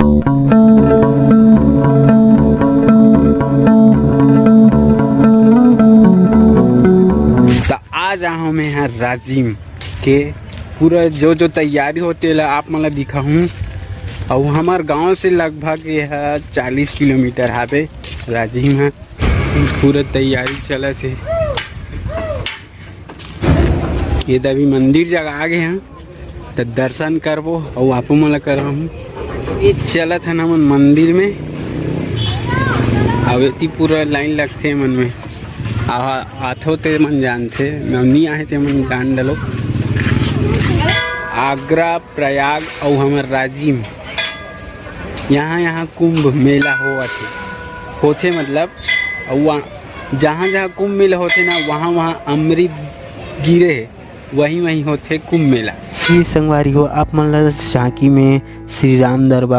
तो आज आऊँ मैं यहाँ राजिम के पूरा जो तैयारी होते है आप मतलब दिखाऊँ। और हमारे गांव से लगभग यह 40 किलोमीटर हावे राजिम है। पूरा तैयारी चला थे। ये तो अभी मंदिर जगह आ गए हैं तो दर्शन करबो और आपो मला करहूँ। ये चलत है ना मन मंदिर में। अब इतनी पूरा लाइन लगते मन में आथो ते मन जानते नहीं आए थे मन जान डालो। आगरा प्रयाग और हमार राजिम यहाँ कुंभ मेला होते मतलब। और जहाँ जहाँ कुंभ मेला होते ना वहाँ अमृत गिरे है वहीं होते कुंभ मेला। संगवारी हो आप मन ला झांकी में श्री राम दरबार